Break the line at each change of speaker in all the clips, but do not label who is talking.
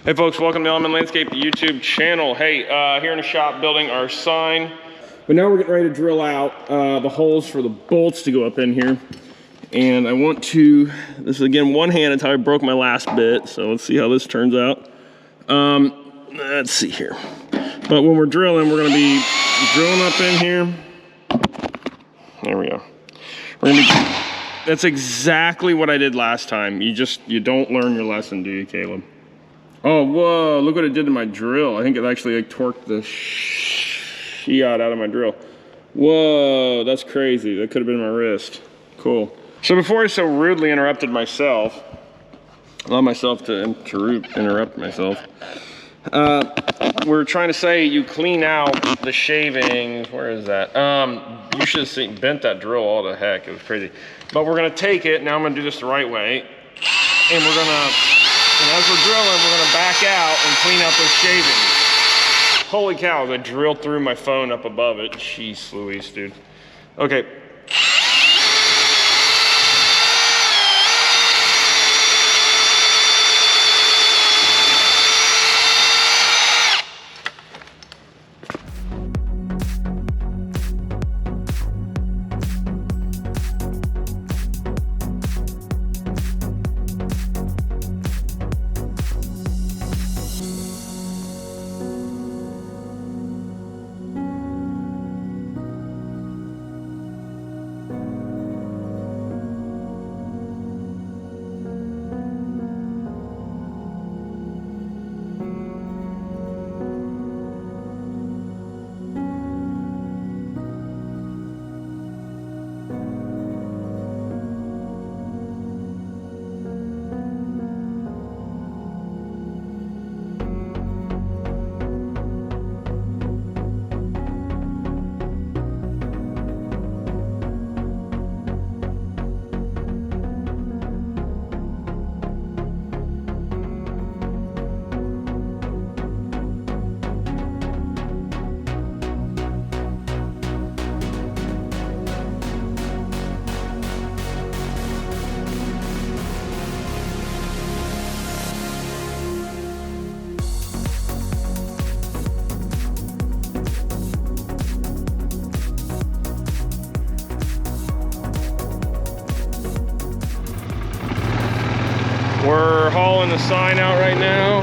Hey folks, welcome to Element Landscape YouTube channel. Hey, here in the shop building our sign. But now we're getting ready to drill out the holes for the bolts to go up in here. And I want to, this is again one-handed, how I broke my last bit. So let's see how this turns out. Let's see here. But when we're drilling, we're gonna be drilling up in here. There we go. We're gonna be, that's exactly what I did last time. You don't learn your lesson, do you, Caleb? Oh, whoa, look what it did to my drill. I think it actually like torqued the shit out of my drill. Whoa, that's crazy. That could have been my wrist. Cool. So before I so rudely interrupted myself, allow myself to interrupt myself, we're trying to say you clean out the shavings. Where is that? You should have seen, bent that drill all to heck. It was crazy. But we're gonna take it, now I'm gonna do this the right way, and we're gonna, and as we're drilling, we're gonna back out and clean out those shavings. Holy cow, I drilled through my phone up above it. Jeez Louise, dude. Okay. We're hauling the sign out right now.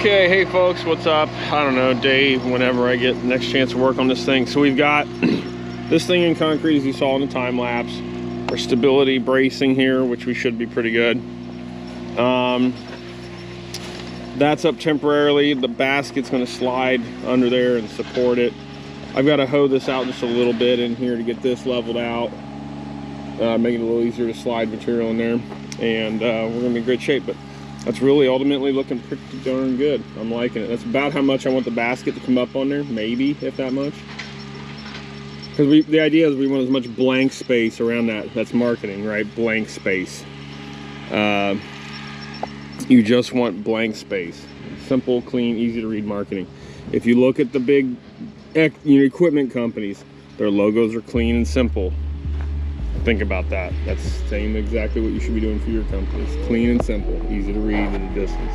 Okay, hey folks, what's up? I don't know, day whenever I get the next chance to work on this thing. So we've got this thing in concrete, as you saw in the time lapse. Our stability bracing here, which we should be pretty good. That's up temporarily. The basket's going to slide under there and support it. I've got to hoe this out just a little bit in here to get this leveled out, make it a little easier to slide material in there, and we're going to be in great shape. But that's really ultimately looking pretty darn good. I'm liking it. That's about how much I want the basket to come up on there, maybe, if that much. Because the idea is we want as much blank space around that. That's marketing, right? Blank space. You just want blank space. Simple, clean, easy to read marketing. If you look at the big equipment companies, their logos are clean and simple. Think about that. That's same exactly what you should be doing for your companies. Clean and simple, easy to read in the distance.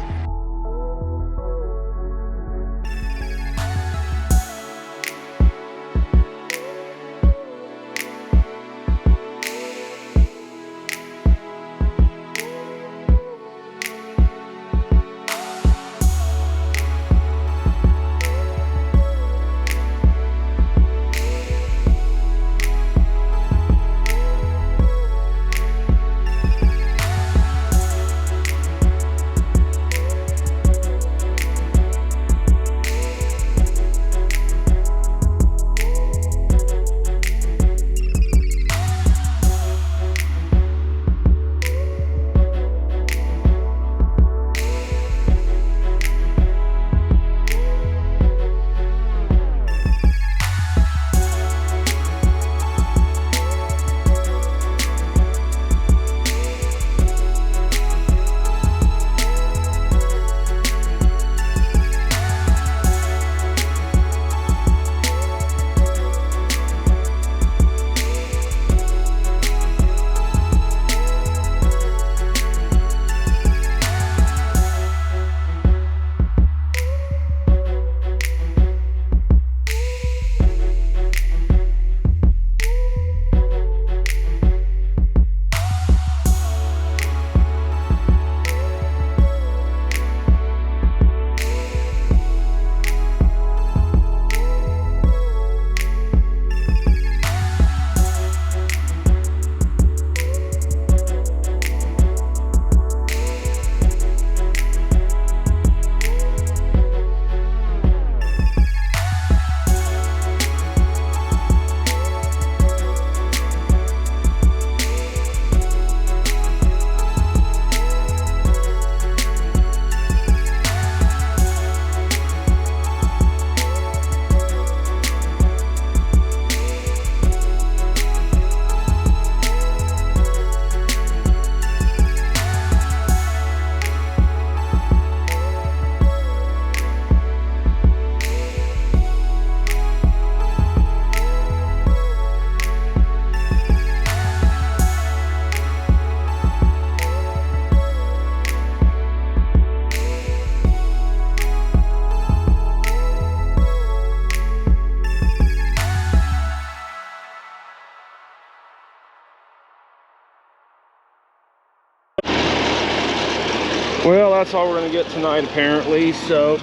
Well, that's all we're gonna get tonight apparently. So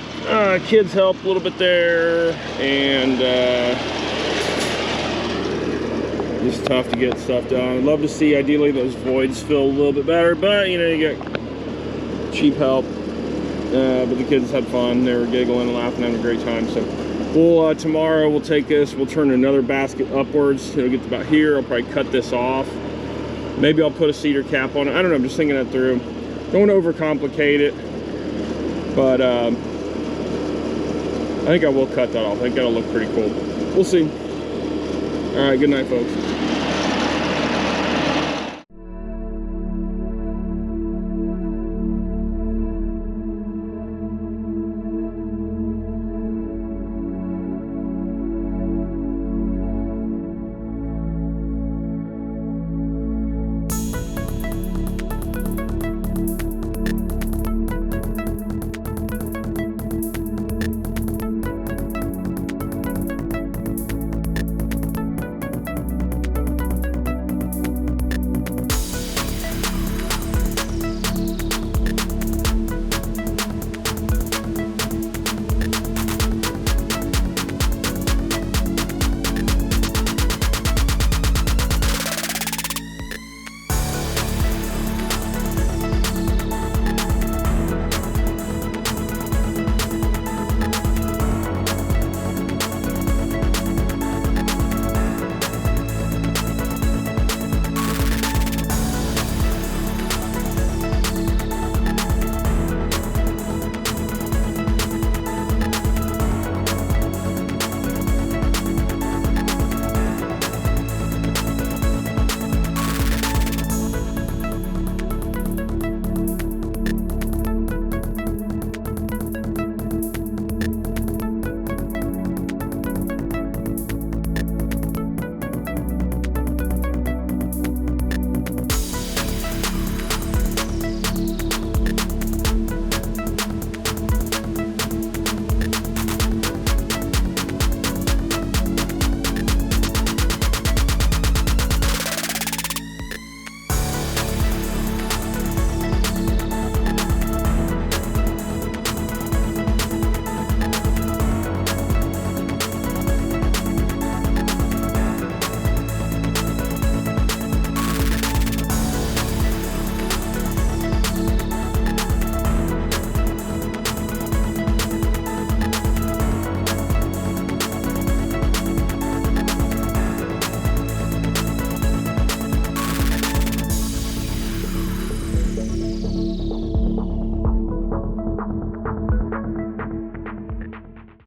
kids help a little bit there, and just tough to get stuff done. I'd love to see ideally those voids fill a little bit better, but you know, you got cheap help. But the kids had fun. They were giggling and laughing, having a great time. So we'll tomorrow we'll take this, we'll turn another basket upwards. It'll get to about here. I'll probably cut this off. Maybe I'll put a cedar cap on it. I don't know, I'm just thinking that through. Don't want to overcomplicate it, but I think I will cut that off. I think that'll look pretty cool. We'll see. All right, good night, folks.